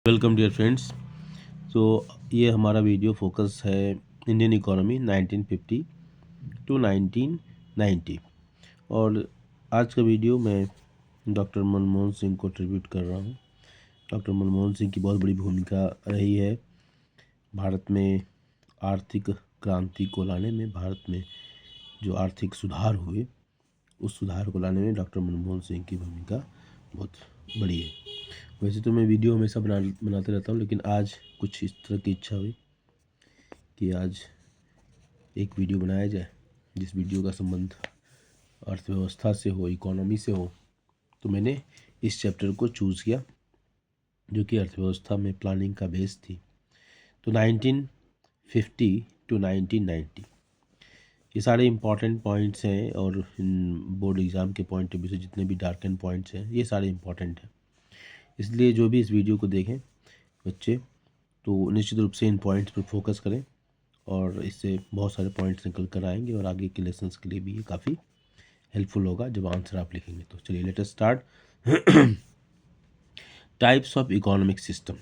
Welcome dear friends. तो ये हमारा वीडियो फोकस है इंडियन इकोनॉमी 1950 टू 1990। और आज का वीडियो मैं डॉक्टर मनमोहन सिंह को ट्रिब्यूट कर रहा हूँ। डॉक्टर मनमोहन सिंह की बहुत बड़ी भूमिका रही है भारत में आर्थिक क्रांति को लाने में। भारत में जो आर्थिक सुधार हुए उस सुधार को लाने में डॉक्टर मनमोहन सिंह की भूमिका बहुत बड़ी है। वैसे तो मैं वीडियो हमेशा बनाते रहता हूँ, लेकिन आज कुछ इस तरह की इच्छा हुई कि आज एक वीडियो बनाया जाए जिस वीडियो का संबंध अर्थव्यवस्था से हो, इकोनॉमी से हो। तो मैंने इस चैप्टर को चूज़ किया जो कि अर्थव्यवस्था में प्लानिंग का बेस थी। तो 1950 टू 1990 ये सारे इम्पॉर्टेंट पॉइंट्स हैं, और बोर्ड एग्ज़ाम के पॉइंट ऑफ व्यू से जितने भी डार्क एंड पॉइंट्स हैं ये सारे इम्पॉर्टेंट हैं। इसलिए जो भी इस वीडियो को देखें बच्चे तो निश्चित रूप से इन पॉइंट्स पर फोकस करें, और इससे बहुत सारे पॉइंट्स निकल कर आएंगे और आगे के लेसन्स के लिए भी ये काफ़ी हेल्पफुल होगा जब आंसर आप लिखेंगे। तो चलिए let us start. Types of economic system.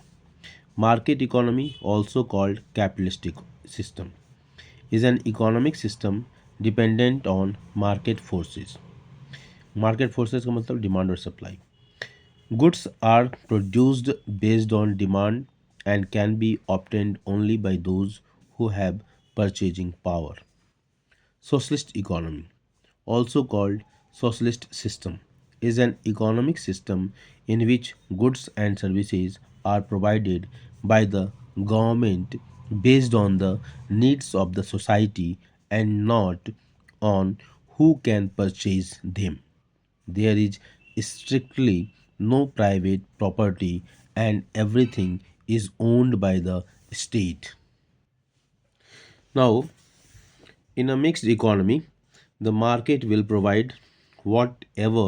Market economy, also called capitalistic system, is an economic system dependent on market forces. Market forces का मतलब डिमांड और supply. Goods are produced based on demand and can be obtained only by those who have purchasing power. Socialist economy, also called socialist system, is an economic system in which goods and services are provided by the government based on the needs of the society and not on who can purchase them. There is strictly no private property and everything is owned by the state. Now, in a mixed economy, the market will provide whatever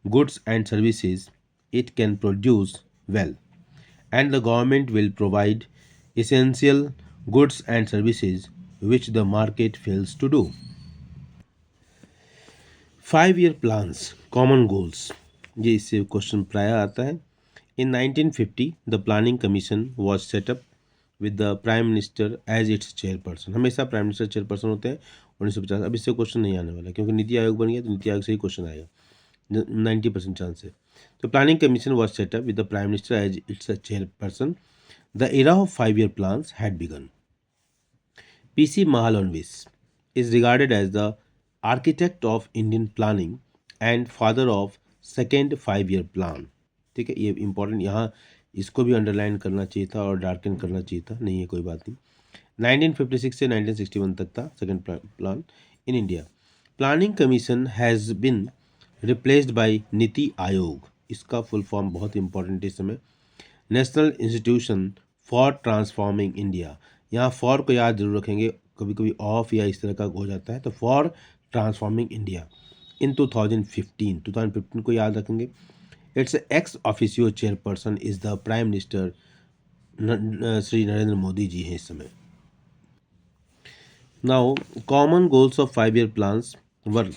goods and services it can produce well, and the government will provide essential goods and services which the market fails to do. 5 year plans, common goals, ये इससे question प्राय आता है। In 1950, the Planning Commission was set up with the Prime Minister as its chairperson. हमेशा prime minister chairperson होते हैं 1950। अब इससे क्वेश्चन नहीं आने वाला क्योंकि नीति आयोग बन गया, तो नीति आयोग से ही क्वेश्चन आएगा, 90% चांस है। तो planning commission was set up with the prime minister as its chairperson. The era of 5 year plans had begun. P.C. Mahalanobis is regarded as the architect of Indian planning and father of second 5 year plan. ठीक है, ये important, यहाँ इसको भी underline करना चाहिए था और डार्कन करना चाहिए था, नहीं है कोई बात नहीं। 1956 से 1961 तक था second plan in India. Planning commission has been replaced by NITI Aayog. इसका फुल फॉर्म बहुत इंपॉर्टेंट है इस समय, national institution for transforming India. यहाँ फॉर को याद जरूर रखेंगे, कभी कभी ऑफ या इस तरह का हो जाता है, तो फॉर ट्रांसफॉर्मिंग इंडिया इन 2015 को याद रखेंगे। It's ex officio chairperson is the prime minister Shri Narendra Modi ji हैं इस समय। Now common goals of 5 year plans were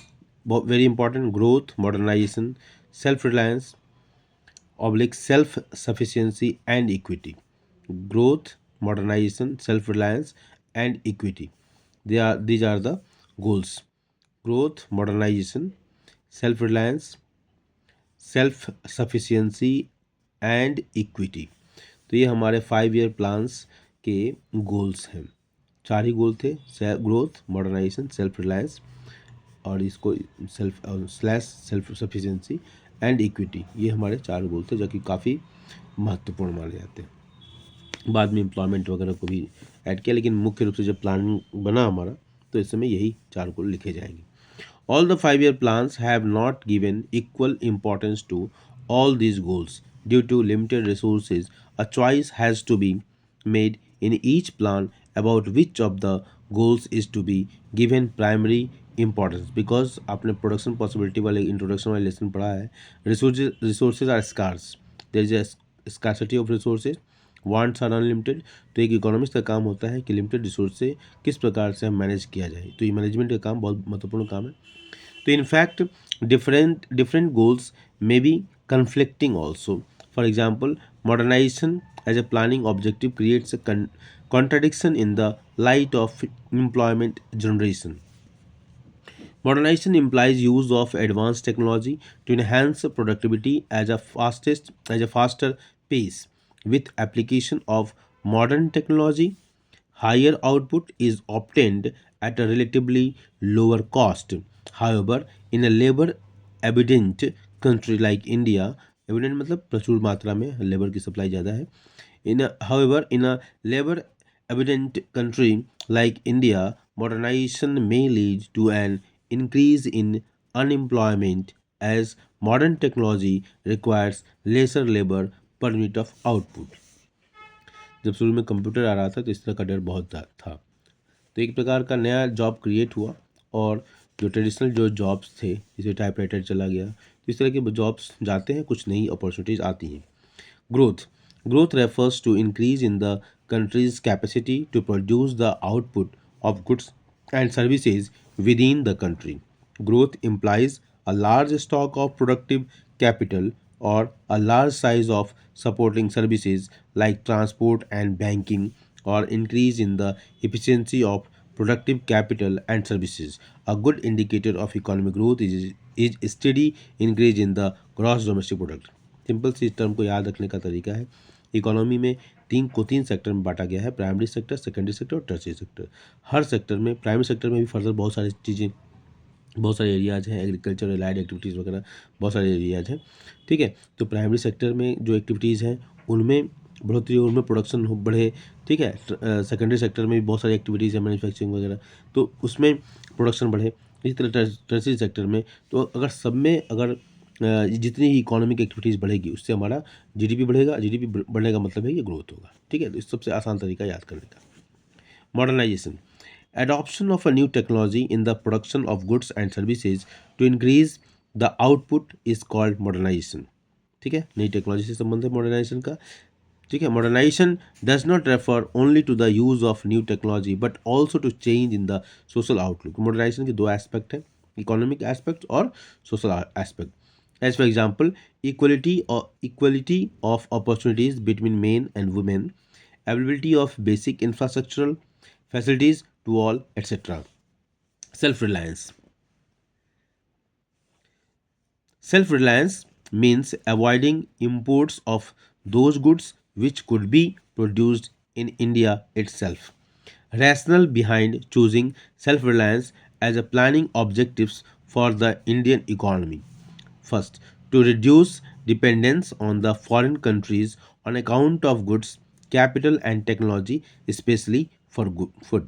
very important: growth, modernisation, self reliance oblique self-sufficiency and equity. Growth, modernization, self-reliance and equity. These are the goals. Growth, modernization, self-reliance, self-sufficiency and equity. तो ये हमारे 5 year plans के goals हैं। 4 ही गोल थे: growth, modernisation, self Reliance और इसको self sufficiency and equity. ये हमारे 4 गोल थे जो कि काफ़ी महत्वपूर्ण माने जाते हैं। बाद में एम्प्लॉयमेंट वगैरह को भी ऐड किया, लेकिन मुख्य रूप से जब प्लान बना हमारा तो इस समय यही 4 गोल लिखे जाएंगे। All the 5 year plans have not given equal importance to all these goals. Due to limited resources, a choice has to be made in each plan about which of the goals is to be given primary importance. Because आपने production possibility वाले introduction वाले lesson पढ़ा है, resources are scarce, there is a scarcity of resources, wants are unlimited. तो एक economist का काम होता है कि लिमिटेड रिसोर्स से किस प्रकार से हम मैनेज किया जाए, तो ये मैनेजमेंट का काम बहुत महत्वपूर्ण काम है। तो in fact different goals may be conflicting also. For example, modernization as a planning objective creates a contradiction in the light of employment generation. Modernization implies use of advanced technology to enhance productivity as a faster pace. With application of modern technology, higher output is obtained at a relatively lower cost. However, in a labor abundant country like India, abundant मतलब प्रचुर मात्रा में labour की supply ज़्यादा है. However, in a labor abundant country like India, modernization may lead to an increase in unemployment as modern technology requires lesser labor per unit of output. जब शुरू में कंप्यूटर आ रहा था तो इस तरह का डर बहुत था. तो एक प्रकार का नया जॉब क्रिएट हुआ और जो ट्रेडिशनल जो जॉब्स थे, जैसे टाइपराइटर चला गया, तो इस तरह के जॉब्स जाते हैं, कुछ नई अपॉर्चुनिटीज़ आती हैं. Growth. Growth refers to increase in the country's capacity to produce the output of goods and services within the country. Growth implies a large stock of productive capital or a large size of supporting services like transport and banking, or increase in the efficiency of productive capital and services. A good indicator of economic growth is steady increase in the gross domestic product. Simple सी term को याद रखने का तरीका है, economy में तीन sector में बांटा गया है, प्राइमरी सेक्टर, सेकेंडरी सेक्टर और टर्शियरी सेक्टर. हर सेक्टर में, प्राइमरी सेक्टर में भी फर्दर बहुत सारी चीज़ें, बहुत सारे एरियाज़ हैं, एग्रीकल्चर, एलाइड एक्टिविटीज़ वगैरह बहुत सारे एरियाज़ हैं. ठीक है, तो प्राइमरी सेक्टर में जो एक्टिविटीज़ हैं उनमें बढ़ोतरी हो, उनमें प्रोडक्शन हो बढ़े. ठीक है, सेकेंडरी सेक्टर में भी बहुत सारी एक्टिविटीज़ हैं, मैन्युफैक्चरिंग वगैरह, तो उसमें प्रोडक्शन बढ़े. इसी तरह टर्शियरी सेक्टर में, तो अगर सब में अगर जितनी ही इकोनॉमिक एक्टिविटीज़ बढ़ेगी उससे हमारा जीडीपी बढ़ेगा. जीडीपी बढ़ने का मतलब है कि ग्रोथ होगा. ठीक है, तो इस सबसे आसान तरीका याद करने का. Modernisation. Adoption of a new technology in the production of goods and services to increase the output is called modernization. ठीक है, नई टेक्नोलॉजी से संबंध है मॉडर्नाइजेशन का. ठीक है, modernisation does not refer only to the use of new technology but also to change in the social outlook. Modernisation के दो एस्पेक्ट हैं, इकोनॉमिक एस्पेक्ट और social aspect. As for example, equality of opportunities between men and women, availability of basic infrastructural facilities to all, etc. Self-reliance. Self-reliance means avoiding imports of those goods which could be produced in India itself. Rationale behind choosing self-reliance as a planning objectives for the Indian economy. First, to reduce dependence on the foreign countries on account of goods, capital and technology, especially for food.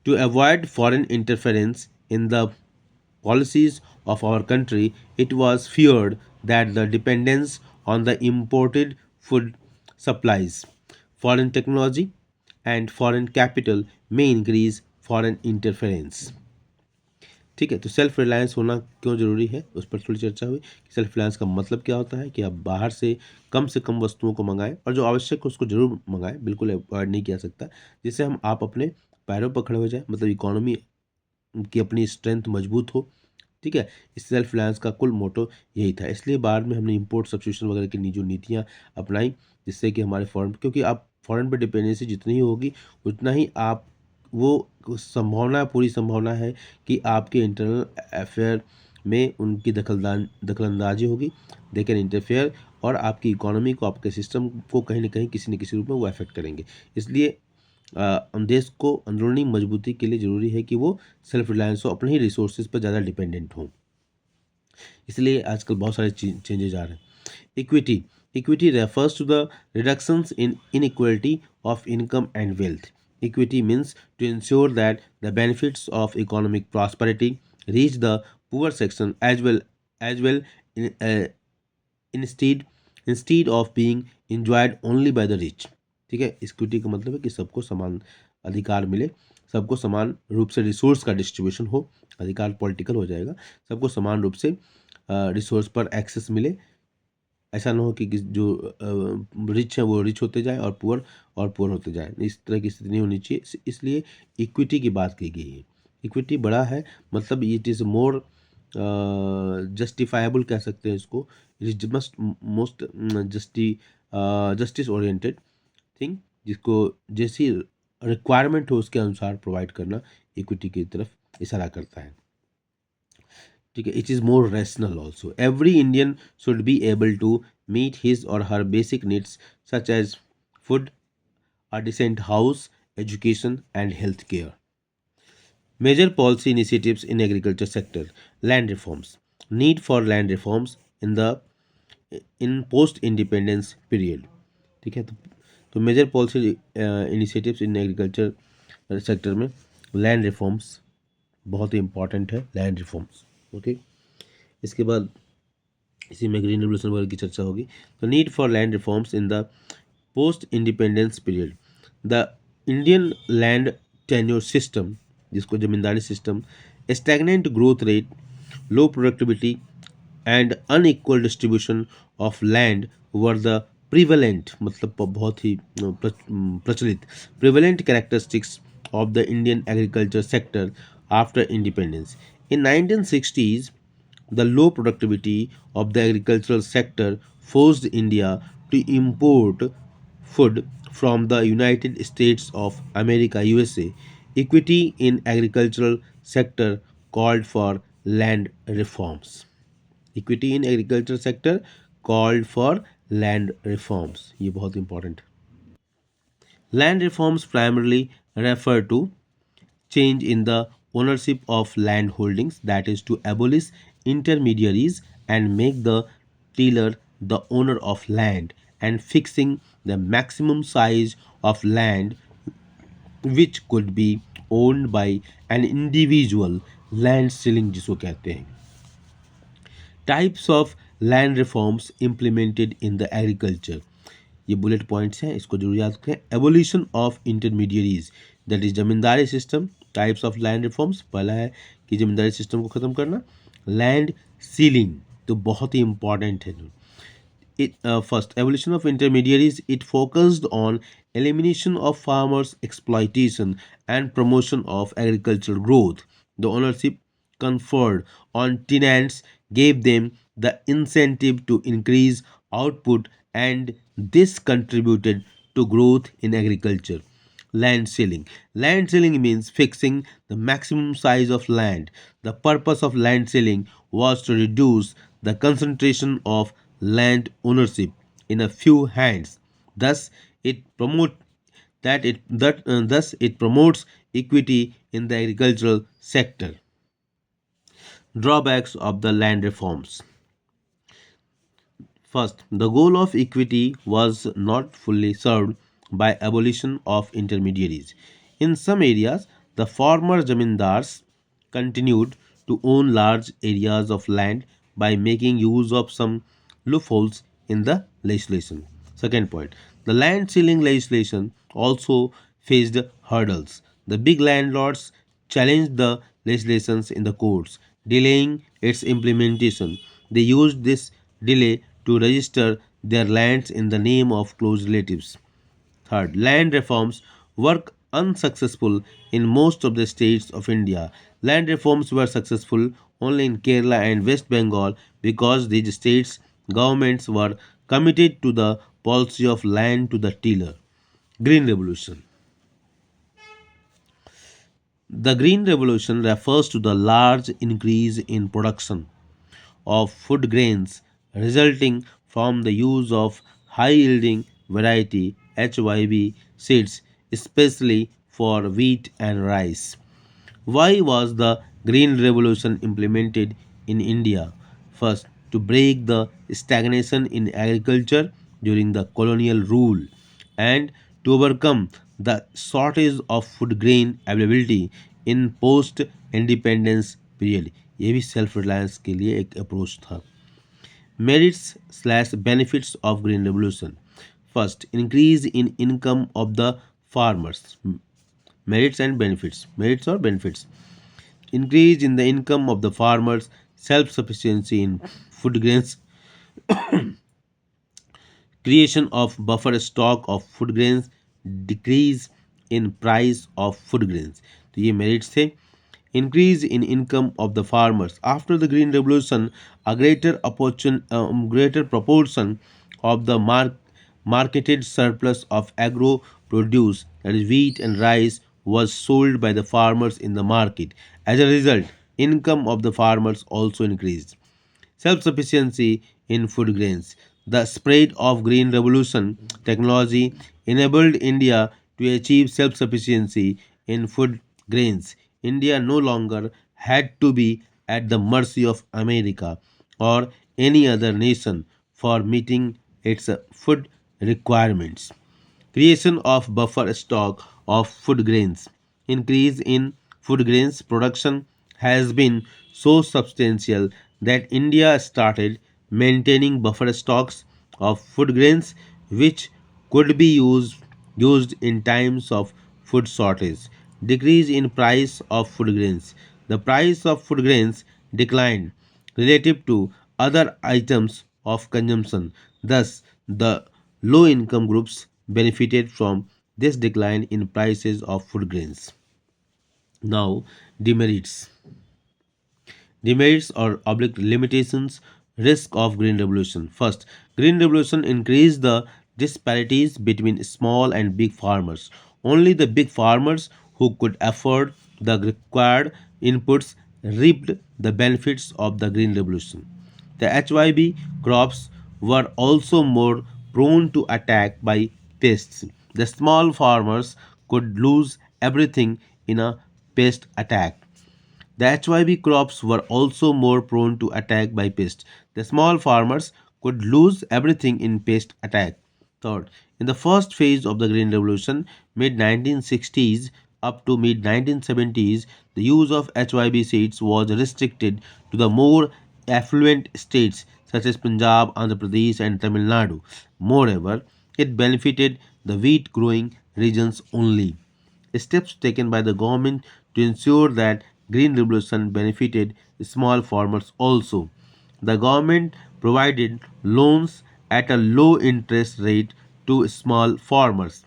To avoid foreign interference in the policies of our country, it was feared that the dependence on the imported food supplies, foreign technology, and foreign capital may increase foreign interference. ठीक है, तो self reliance होना क्यों ज़रूरी है उस पर थोड़ी चर्चा हुई कि सेल्फ रिलायंस का मतलब क्या होता है कि आप बाहर से कम वस्तुओं को मंगाएं और जो आवश्यक है उसको ज़रूर मंगाएं, बिल्कुल अवॉइड नहीं किया सकता, जिससे हम आप अपने पैरों पर खड़े हो जाए, मतलब इकोनॉमी की अपनी स्ट्रेंथ मजबूत हो. ठीक है, इस सेल्फ रिलायंस का कुल मोटो यही था. इसलिए बाद में हमने इंपोर्ट सब्स्टिट्यूशन वगैरह की जो नीतियाँ अपनाई, जिससे कि हमारे फॉरेन, क्योंकि आप फॉरेन पर डिपेंडेंसी जितनी ही होगी उतना ही आप वो संभावना, पूरी संभावना है कि आपके इंटरनल अफेयर में उनकी दखलंदाजी होगी. दे कैन इंटरफेयर और आपकी इकोनॉमी को, आपके सिस्टम को कहीं ना कहीं किसी न किसी रूप में वो अफेक्ट करेंगे. इसलिए देश को अंदरूनी मजबूती के लिए ज़रूरी है कि वो सेल्फ रिलायंस हो, अपने ही रिसोर्सेज पर ज़्यादा डिपेंडेंट हों. इसलिए आजकल बहुत सारे चेंजेज आ रहे हैं. Equity. Equity refers to the reductions in inequality of income and wealth. Equity means to ensure that the benefits of economic prosperity reach the poor section as well in, instead of being enjoyed only by the rich. ठीक है, equity का मतलब है कि सबको समान अधिकार मिले, सबको समान रूप से रिसोर्स का डिस्ट्रीब्यूशन हो. अधिकार पॉलिटिकल हो जाएगा, सबको समान रूप से रिसोर्स पर एक्सेस मिले. ऐसा ना हो कि जो रिच हैं वो रिच होते जाए और पुअर होते जाए. इस तरह की स्थिति नहीं होनी चाहिए. इसलिए इक्विटी की बात की गई है. इक्विटी बड़ा है, मतलब इट इज़ मोर जस्टिफाइबल कह सकते हैं इसको. It is must most justice oriented thing, जिसको जैसी रिक्वायरमेंट हो उसके अनुसार प्रोवाइड करना, इक्विटी की तरफ इशारा करता है। ठीक है, it is more rational also. Every Indian should be able to meet his और her basic needs such as food, a decent house, education, and health care. Major policy initiatives in agriculture sector: land reforms. Need for land reforms in post independence period. ठीक है, तो major policy initiatives in agriculture sector में land reforms बहुत ही important है, land reforms. Okay, इसके बाद इसी में ग्रीन रेवोल्यूशन वगैरह की चर्चा होगी। तो need for land reforms in the post independence period. The Indian land tenure system, जिसको zamindari system, stagnant growth rate, low productivity and unequal distribution of land were the prevalent, मतलब बहुत ही प्रचलित prevalent characteristics of the Indian agriculture sector after independence. In 1960s, the low productivity of the agricultural sector forced India to import food from the United States of America USA. Equity in agricultural sector called for land reforms. Equity in agriculture sector called for land reforms. ये बहुत important. Land reforms primarily refer to change in the ownership of land holdings, that is to abolish intermediaries and make the tiller the owner of land, and fixing the maximum size of land which could be owned by an individual, land ceiling जिसको कहते हैं। Types of land reforms implemented in the agriculture, ये bullet points हैं, इसको जरूर याद रखें। Evolution of intermediaries, that is zamindari system. Types of land reforms, पहला है कि जमींदारी सिस्टम को ख़त्म करना। लैंड सीलिंग तो बहुत ही इंपॉर्टेंट है। First, evolution of intermediaries. It focused on elimination of farmers' exploitation and promotion of agricultural growth. The ownership conferred on tenants gave them the incentive to increase output, and this contributed to growth in agriculture. Land ceiling. Land ceiling means fixing the maximum size of land. The purpose of land ceiling was to reduce the concentration of land ownership in a few hands. Thus, it promote thus it promotes equity in the agricultural sector. Drawbacks of the land reforms. First, the goal of equity was not fully served by abolition of intermediaries. In some areas, the former zamindars continued to own large areas of land by making use of some loopholes in the legislation. Second point, the land ceiling legislation also faced hurdles. The big landlords challenged the legislations in the courts, delaying its implementation. They used this delay to register their lands in the name of close relatives. Third, land reforms were unsuccessful in most of the states of India. Land reforms were successful only in Kerala and West Bengal because these states' governments were committed to the policy of land to the tiller. Green Revolution. The Green Revolution refers to the large increase in production of food grains resulting from the use of high yielding variety HYB seeds, especially for wheat and rice. Why was the Green Revolution implemented in India? First, to break the stagnation in agriculture during the colonial rule and to overcome the shortage of food grain availability in post independence period. ये भी self reliance के लिए एक approach था। Merits slash benefits of green revolution. First, increase in income of the farmers. Merits and benefits, merits और benefits. Increase in the income of the farmers, self sufficiency in food grains, creation of buffer stock of food grains, decrease in price of food grains। तो ये merits थे। increase in income of the farmers. After the Green Revolution, a greater proportion of the marketed surplus of agro produce, that is wheat and rice, was sold by the farmers in the market. As a result, income of the farmers also increased. Self-sufficiency in food grains. The spread of green revolution technology enabled India to achieve self-sufficiency in food grains. India no longer had to be at the mercy of America or any other nation for meeting its food requirements. Creation of buffer stock of food grains. Increase in food grains production has been so substantial that India started maintaining buffer stocks of food grains which could be used in times of food shortage. Decrease in price of food grains. The price of food grains declined relative to other items of consumption. Thus, the low income groups benefited from this decline in prices of food grains. Now, demerits. Demerits or oblique limitations, risk of green revolution. First, green revolution increased the disparities between small and big farmers. Only the big farmers who could afford the required inputs reaped the benefits of the green revolution. The HYB crops were also more prone to attack by pests. The small farmers could lose everything in a pest attack. The HYB crops were also more prone to attack by pests. The small farmers could lose everything in pest attack. Third, in the first phase of the Green Revolution, mid 1960s up to mid 1970s, the use of HYB seeds was restricted to the more affluent states such as Punjab, Andhra Pradesh, and Tamil Nadu. Moreover, it benefited the wheat growing regions only. Steps taken by the government to ensure that green revolution benefited small farmers also. The government provided loans at a low interest rate to small farmers.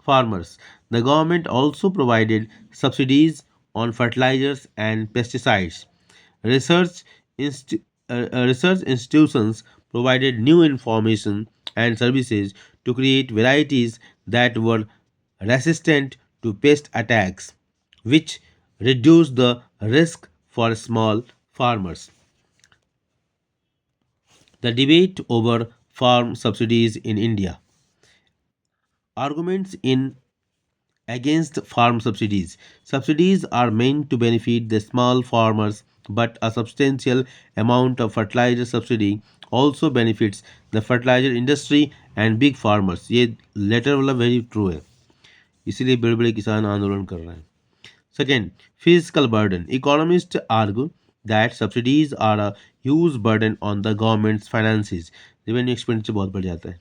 The government also provided subsidies on fertilizers and pesticides. Research, research institutions provided new information and services to create varieties that were resistant to pest attacks, which reduced the risk for small farmers. The debate over farm subsidies in India. Arguments in against farm subsidies. Subsidies are meant to benefit the small farmers, but a substantial amount of fertilizer subsidy also benefits the fertilizer industry and big farmers. ये letter वाला very true है, इसीलिए बड़े बड़े किसान आंदोलन कर रहे हैं. Second, fiscal burden. Economists argue that subsidies are a huge burden on the government's finances. Revenue expenditure बहुत बढ़ जाता है.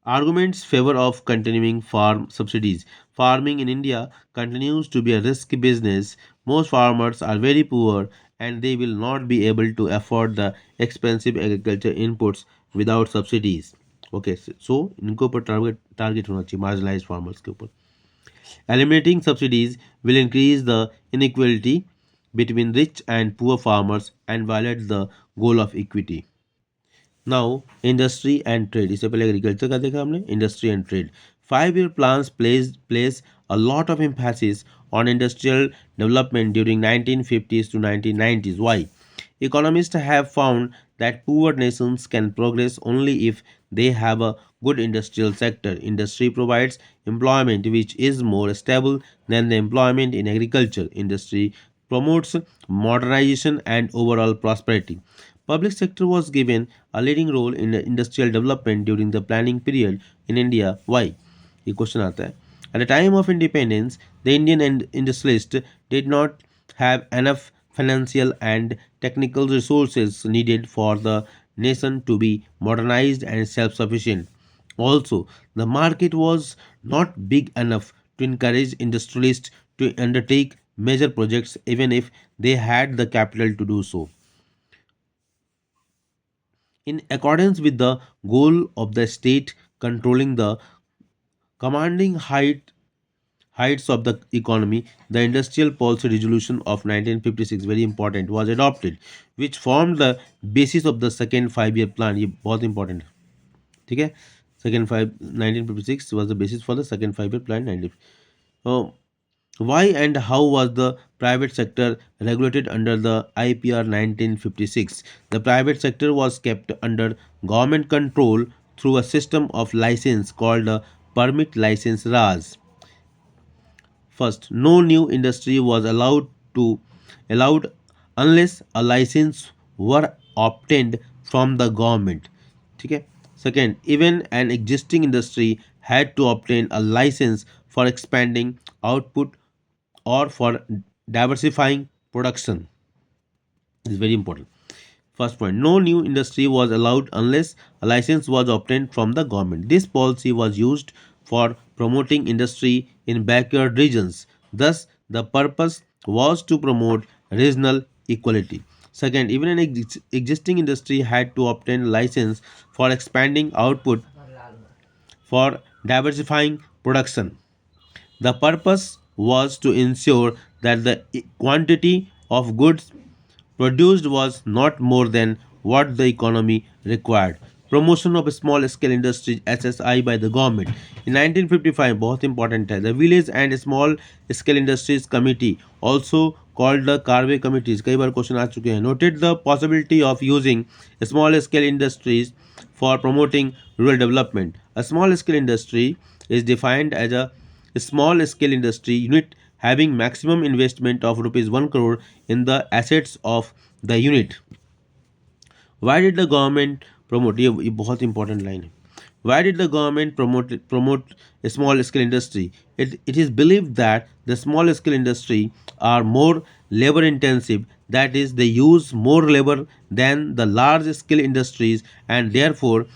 Arguments favor of continuing farm subsidies. Farming in India continues to be a risky business. Most farmers are very poor and they will not be able to afford the expensive agriculture inputs without subsidies. Okay, so इनको ऊपर target होना चाहिए marginalized farmers के ऊपर. Eliminating subsidies will increase the inequality between rich and poor farmers and violate the goal of equity. Now industry and trade, इससे पहले agriculture का देखा हमने, industry and trade. 5 year plans place a lot of emphasis on industrial development during 1950s to 1990s. Why? Economists have found that poor nations can progress only if they have a good industrial sector. Industry provides employment which is more stable than the employment in agriculture. Industry promotes modernization and overall prosperity. Public sector was given a leading role in the industrial development during the planning period in India. Why? ये question आता है. At the time of independence, the Indian industrialists did not have enough financial and technical resources needed for the nation to be modernized and self-sufficient. Also, the market was not big enough to encourage industrialists to undertake major projects even if they had the capital to do so. In accordance with the goal of the state controlling the commanding heights of the economy, the industrial policy resolution of 1956, very important, was adopted, which formed the basis of the second 5 year plan. ये बहुत important है, ठीक है. 1956 was the basis for the second five-year plan. 19. Uh, why and how was the private sector regulated under the IPR 1956? The private sector was kept under government control through a system of license called the Permit License Raj. First, no new industry was allowed unless a license were obtained from the government. Okay. Second, even an existing industry had to obtain a license for expanding output or for diversifying production. This is very important. First point, no new industry was allowed unless a license was obtained from the government. This policy was used for promoting industry in backward regions. Thus, the purpose was to promote regional equality. Second, even an existing industry had to obtain license for expanding output for diversifying production. The purpose was to ensure that the quantity of goods produced was not more than what the economy required. Promotion of small scale industries SSI by the government. In 1955 बहुत important है, the Village and Small Scale Industries Committee, also called the Carve Committees, कई बार question आ चुके हैं, noted the possibility of using small scale industries for promoting rural development. A small scale industry is defined as a small scale industry unit having maximum investment of rupees 1 crore in the assets of the unit. Why did the government promote, ये बहुत important line है, why did the government promote a small scale industry? It is believed that the small scale industry are more labor intensive, that is they use more labor than the large scale industries and therefore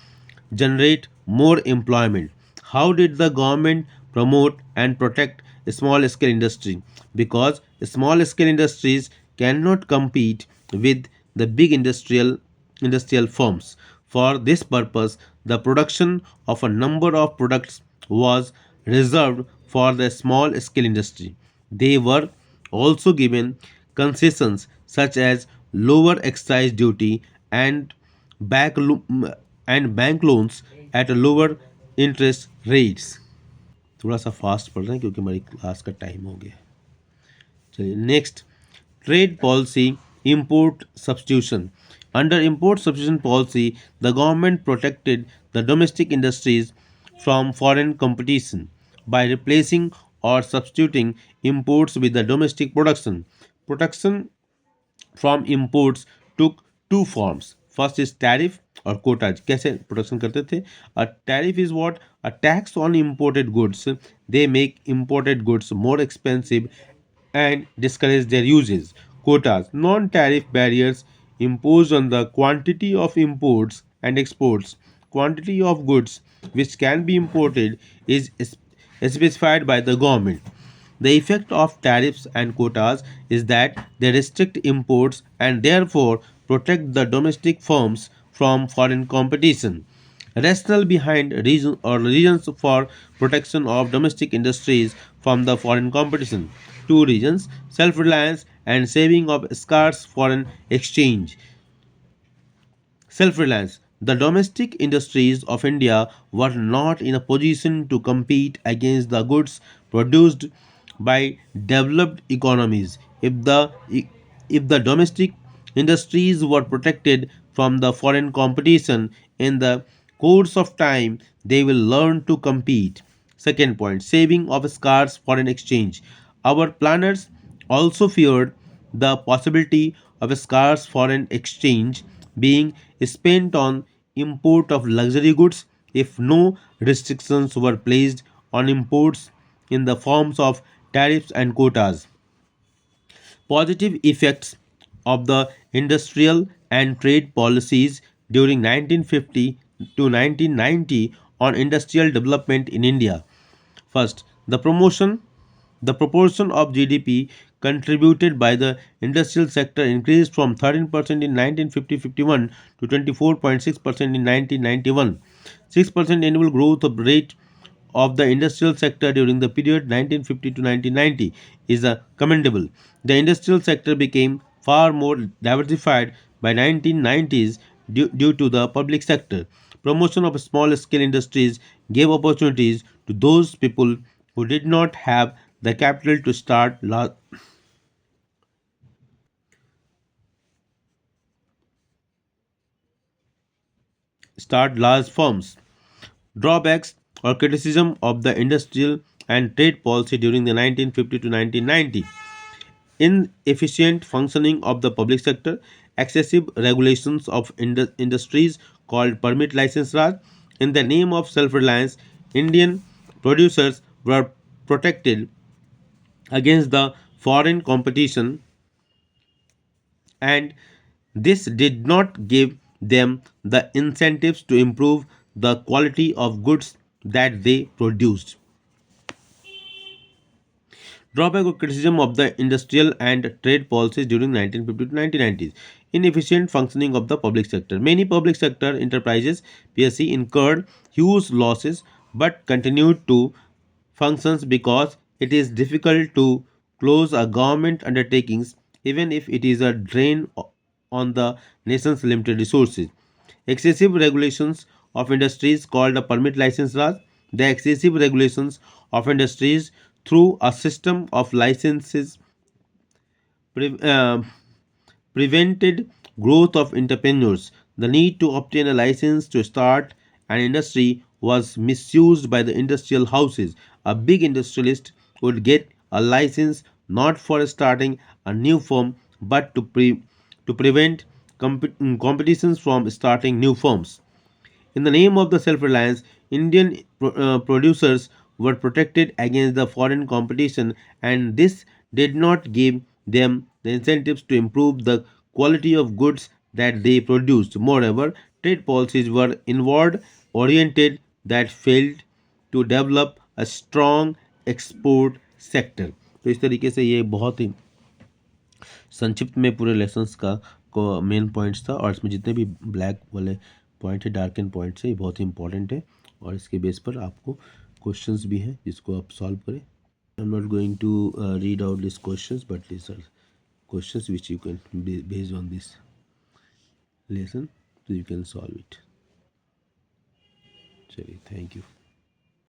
generate more employment. How did the government promote and protect small scale industry? Because small scale industries cannot compete with the big industrial firms. For this purpose, the production of a number of products was reserved for the small scale industry. They were also given concessions such as lower excise duty and back lo- bank loans at a lower interest rates. थोड़ा सा fast पढ़ रहे हैं क्योंकि हमारी class का time हो गया. चलिए next, trade policy import substitution. Under import substitution policy, the government protected the domestic industries from foreign competition by replacing or substituting imports with the domestic production. Protection from imports took two forms. First is tariff और quotas. कैसे protection करते थे? A tariff is what? A tax on imported goods. They make imported goods more expensive and discourage their uses. Quotas, non-tariff barriers imposed on the quantity of imports and exports. Quantity of goods which can be imported is specified by the government. The effect of tariffs and quotas is that they restrict imports and therefore protect the domestic firms from foreign competition. Rationale behind reasons for protection of domestic industries from the foreign competition. Two reasons: self-reliance and saving of scarce foreign exchange. Self-reliance. The domestic industries of India were not in a position to compete against the goods produced by developed economies. If the domestic industries were protected from the foreign competition in the course of time, they will learn to compete. Second point, saving of scarce foreign exchange. Our planners also feared the possibility of a scarce foreign exchange being spent on import of luxury goods if no restrictions were placed on imports in the forms of tariffs and quotas. Positive effects of the industrial and trade policies during 1950 to 1990 on industrial development in India. First, the proportion of GDP contributed by the industrial sector increased from 13% in 1950-51 to 24.6% in 1991. 6% annual growth rate of the industrial sector during the period 1950 to 1990 is commendable. The industrial sector became far more diversified by 1990s due to the public sector Promotion of small scale industries gave opportunities to those people who did not have the capital to start large firms. Drawbacks or criticism of the industrial and trade policy during the 1950 to 1990. Inefficient functioning of the public sector, excessive regulations of industries called permit license raj. In the name of self reliance, Indian producers were protected against the foreign competition, and this did not give them the incentives to improve the quality of goods that they produced. Drawback or criticism of the industrial and trade policies during 1950 to 1990s. Inefficient functioning of the public sector. Many public sector enterprises PSC incurred huge losses but continued to functions because it is difficult to close a government undertakings even if it is a drain on the nation's limited resources. Excessive regulations of industries called a permit license raj. The excessive regulations of industries through a system of licenses pre- uh, prevented growth of entrepreneurs. The need to obtain a license to start an industry was misused by the industrial houses. A big industrialist would get a license not for starting a new firm but to prevent competitions from starting new firms. In the name of the self reliance, Indian producers were protected against the foreign competition, and this did not give them the incentives to improve the quality of goods that they produced. Moreover, trade policies were inward oriented that failed to develop a strong export sector. तो इस तरीके से ये बहुत ही संक्षिप्त में पूरे lessons का को मेन पॉइंट्स था, और इसमें जितने भी ब्लैक वाले पॉइंट है, डार्क एंड पॉइंट्स है, ये बहुत ही इंपॉर्टेंट है और इसके बेस पर आपको क्वेश्चंस भी हैं जिसको आप सॉल्व करें. I am not going to read out this questions, but this are questions which you can based on this lesson, so you can solve it. चलिए, थैंक यू.